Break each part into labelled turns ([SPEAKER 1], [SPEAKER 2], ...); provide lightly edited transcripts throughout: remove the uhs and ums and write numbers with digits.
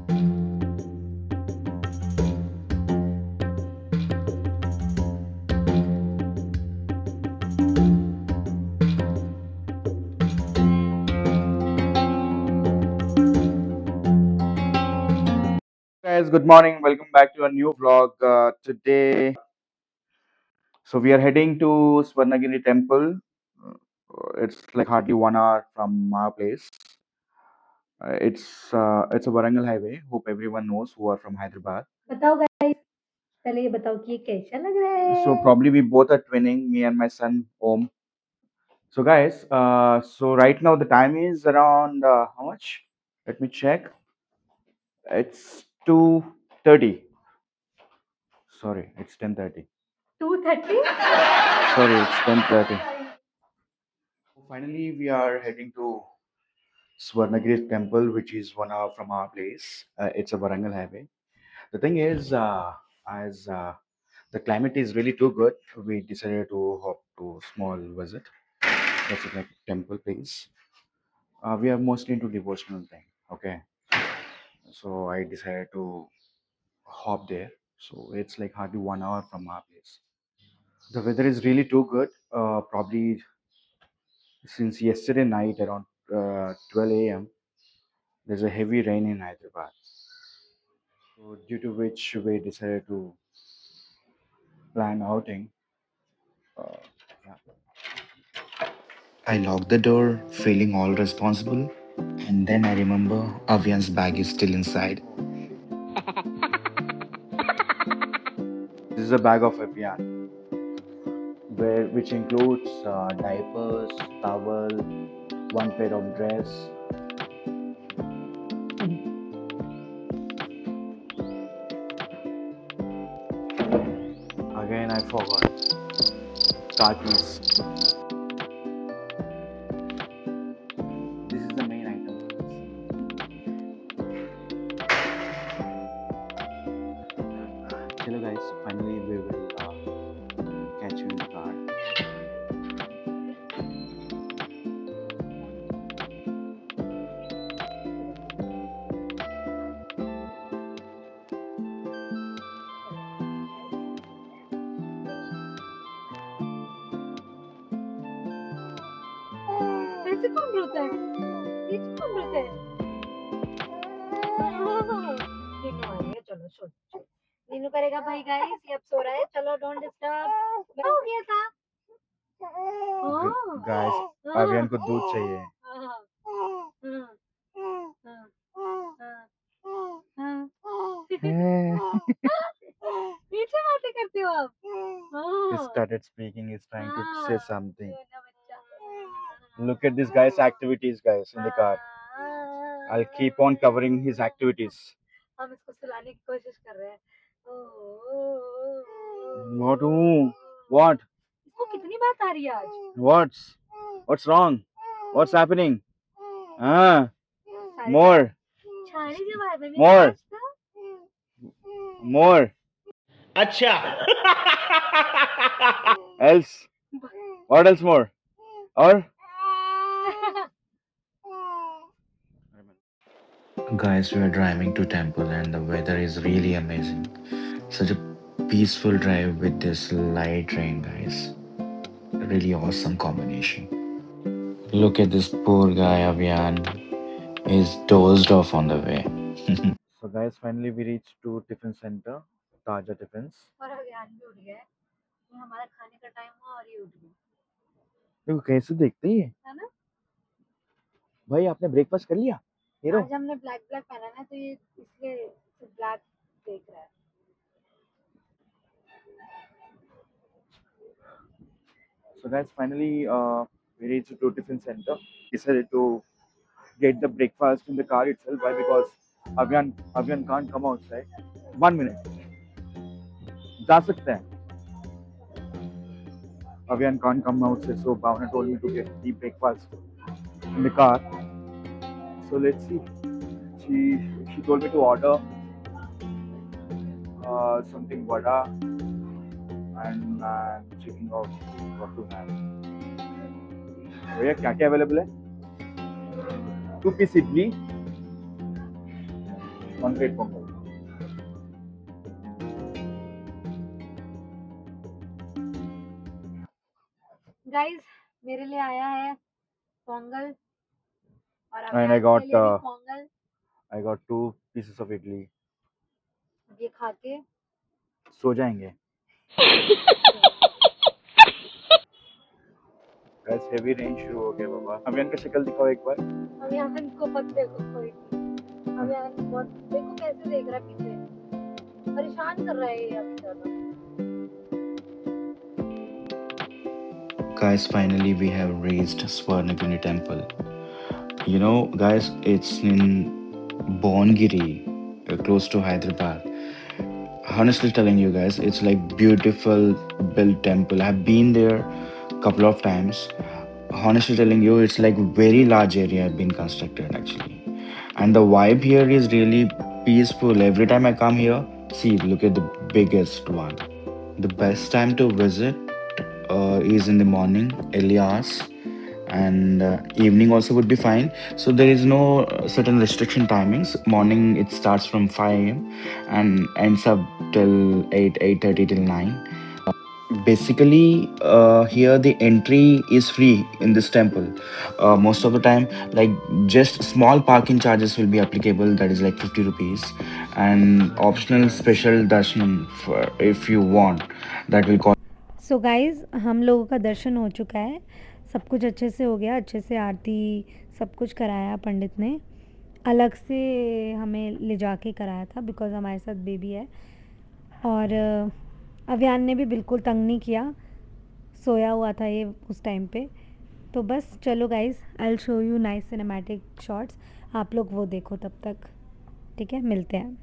[SPEAKER 1] Guys, good morning. Welcome back to a new vlog. Today, so we are heading to Swarnagiri Temple. It's like hardly 1 hour from our place. It's a Warangal highway. Hope everyone knows who are from Hyderabad.
[SPEAKER 2] बताओ guys, पहले ये बताओ कि ये कैसा लग रहा है?
[SPEAKER 1] So probably we both are twinning, me and my son Om. So guys, so right now the time is around how much? Let me check. It's 2:30. Sorry, it's 10:30.
[SPEAKER 2] 2:30?
[SPEAKER 1] Sorry, it's 10:30. Finally, we are heading to Swarnagiri Temple, which is 1 hour from our place. It's a Warangal highway. The thing is, as the climate is really too good, we decided to hop to small visit. That's like temple place. We are mostly into devotional thing. Okay, so I decided to hop there. So it's like hardly 1 hour from our place. The weather is really too good. Probably since yesterday night around 12 a.m. There's a heavy rain in Hyderabad. So due to which we decided to plan outing. Uh, yeah. I locked the door, feeling all responsible, and then I remember Avian's bag is still inside. This is a bag of Avian, which includes diapers, towel, one pair of dress. Again, I forgot car keys. This is the main item. Hello guys, finally we will catch you in the car.
[SPEAKER 2] ऐसे कौन रोता है? ये कौन रोता है? नीनू आ रही है, चलो सो सो। नीनू करेगा भाई गाइस, ये अब सो रहा है, चलो डोंट डिस्टर्ब। क्या हो गया था?
[SPEAKER 1] Guys, अभियान को दूध चाहिए.
[SPEAKER 2] नीचे बातें करते हो आप?
[SPEAKER 1] He started speaking. He's trying to say something. Look at this guy's activities, guys, in the car. I'll keep on covering his activities.
[SPEAKER 2] हम इसको सुलाने की कोशिश कर रहे हैं।
[SPEAKER 1] What? What?
[SPEAKER 2] इसको कितनी बात आ रही है आज?
[SPEAKER 1] What's wrong? What's happening? Ah, more,
[SPEAKER 2] छाने जवाब है
[SPEAKER 1] more,
[SPEAKER 2] आज तो।
[SPEAKER 1] more.
[SPEAKER 3] अच्छा
[SPEAKER 1] Else? What else more? Or? Guys, we are driving to temple and the weather is really amazing. Such a peaceful drive with this light rain, guys. Really awesome combination. Look at this poor guy, Avian. He's dozed off on the way. So guys, finally we reached to tiffin center, Taja Tiffins.
[SPEAKER 2] और अभियान भी उठ गया है। ये हमारा खाने का टाइम हुआ और ये उठ गई।
[SPEAKER 1] देखो कैसे देखते ही
[SPEAKER 2] है ना?
[SPEAKER 1] भाई, आपने ब्रेकफास्ट कर लिया? हीरो,
[SPEAKER 2] आज हमने ब्लैक ब्लैक पहना है तो ये इसलिए ब्लैक देख रहा है।
[SPEAKER 1] So guys, finally we reached to tiffin center. Decided to get the breakfast in the car itself. Why? Because Avian can't come outside. 1 minute. जा सकते हैं. Avian can't come outside, so Bhavna told me to get the breakfast in the car. So let's see. She told me to order something vada, and I'm checking out what to have. भैया क्या क्या available है? 2 piece idli, concrete pongal.
[SPEAKER 2] Guys मेरे लिए आया है पोंगल और
[SPEAKER 1] And
[SPEAKER 2] Avyansh के लिए भी Pongal.
[SPEAKER 1] I got 2 pieces of idli.
[SPEAKER 2] अब ये खा के
[SPEAKER 1] सो जाएंगे। Guys, heavy rain शुरू हो गया बाबा। अभियान का शक्ल दिखाओ एक बार।
[SPEAKER 2] अव्यांश को मत देखो कोई भी। अव्यांश बहुत देखो कैसे देख रहा है पीछे, परेशान कर रहा है ये अभी ज्यादा।
[SPEAKER 1] Guys, finally we have reached Swarnagiri temple. You know, guys, it's in Bongiri, close to Hyderabad. Honestly telling you guys, it's like beautiful built temple. I've been there couple of times. Honestly telling you, it's like very large area been constructed actually, and the vibe here is really peaceful. Every time I come here, see, look at the biggest one. The best time to visit is in the morning, early hours, and evening also would be fine. So there is no certain restriction timings. Morning it starts from 5 a.m. and ends up till 8:30 till 9. Basically, here the entry is free in this temple. Most of the time, like just small parking charges will be applicable. That is like 50 rupees, and optional special darshan for if you want. That will cost.
[SPEAKER 2] So guys हम लोगों का दर्शन हो चुका है, सब कुछ अच्छे से हो गया, अच्छे से आरती सब कुछ कराया पंडित ने। अलग से हमें ले जाके कराया था बिकॉज़ हमारे साथ बेबी है। और अव्यान ने भी बिल्कुल तंग नहीं किया, सोया हुआ था ये उस टाइम पे। तो बस चलो guys, I will show you nice cinematic shots, आप लोग वो देखो तब तक। ठीक है, मिलते हैं।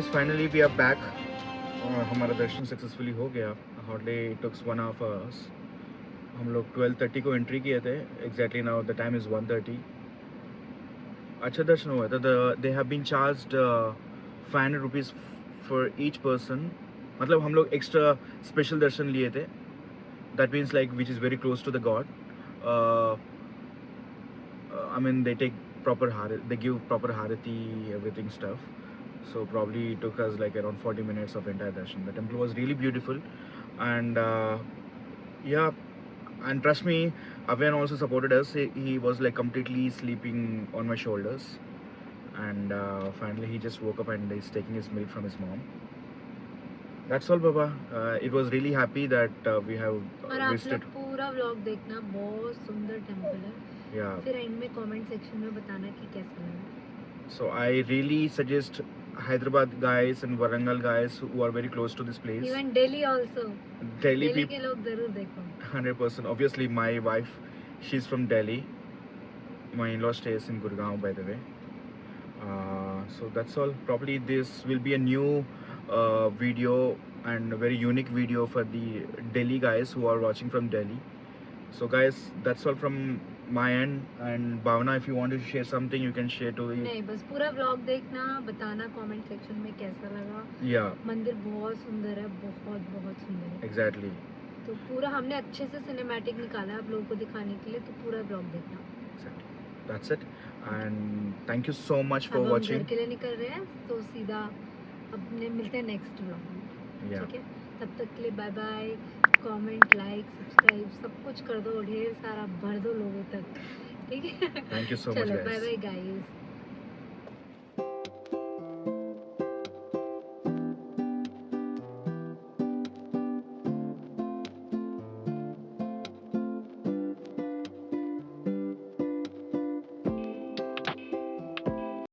[SPEAKER 1] guys, finally we are back. हमारा दर्शन सक्सेसफुली हो गया. Hardly it took 1.5 hours. हम लोग 12:30 को एंट्री किए थे. Exactly now the time is 1:30. अच्छा दर्शन हुआ था. They have been charged 500 rupees for each person. मतलब हम लोग एक्स्ट्रा स्पेशल दर्शन लिए थे. That means like which is very close to the God. Uh, I mean they take proper they give proper harati, everything stuff. So probably it took us like around 40 minutes of entire darshan. The temple was really beautiful, and yeah, and trust me, Avyan also supported us. He was like completely sleeping on my shoulders, and finally he just woke up and is taking his milk from his mom. That's all, Baba. It was really happy that we have
[SPEAKER 2] और आप
[SPEAKER 1] visited.
[SPEAKER 2] लोग पूरा vlog देखना, बहुत सुंदर temple है.
[SPEAKER 1] Yeah.
[SPEAKER 2] फिर and में कमेंट सेक्शन में बताना कि कैसा लगा.
[SPEAKER 1] So I really suggest Hyderabad guys and Warangal guys who are very close to this place.
[SPEAKER 2] Even Delhi also.
[SPEAKER 1] Delhi
[SPEAKER 2] Delhi
[SPEAKER 1] people.
[SPEAKER 2] के लोग जरूर देखो.
[SPEAKER 1] 100%. Obviously, my wife, she's from Delhi. My in-law stays in Gurgaon, by the way. So that's all. Probably this will be a new video and a very unique video for the Delhi guys who are watching from Delhi. So guys, that's all from my end. And Bhavana, if you want to share something, you can share to the.
[SPEAKER 2] नहीं, बस पूरा vlog देखना, बताना comment section में कैसा लगा.
[SPEAKER 1] Yeah.
[SPEAKER 2] मंदिर बहुत सुंदर है, बहुत बहुत सुंदर है.
[SPEAKER 1] Exactly.
[SPEAKER 2] तो पूरा हमने अच्छे से सिनेमैटिक निकाला है आप लोगों को दिखाने के लिए, तो पूरा ब्लॉग देखना.
[SPEAKER 1] Exactly. That's it. And thank you so much for
[SPEAKER 2] अब हम
[SPEAKER 1] watching.
[SPEAKER 2] घर के लिए निकल रहे हैं, तो सीधा अपने मिलते हैं नेक्स्ट ब्लॉग में.
[SPEAKER 1] Yeah.
[SPEAKER 2] ठीक है, तब तक के लिए bye bye. Comment, like, subscribe सब कुछ कर दो, ढेर सारा भर दो लोगों तक. ठीक है.
[SPEAKER 1] Thank you so much,
[SPEAKER 2] चलो
[SPEAKER 1] guys.
[SPEAKER 2] Bye bye guys.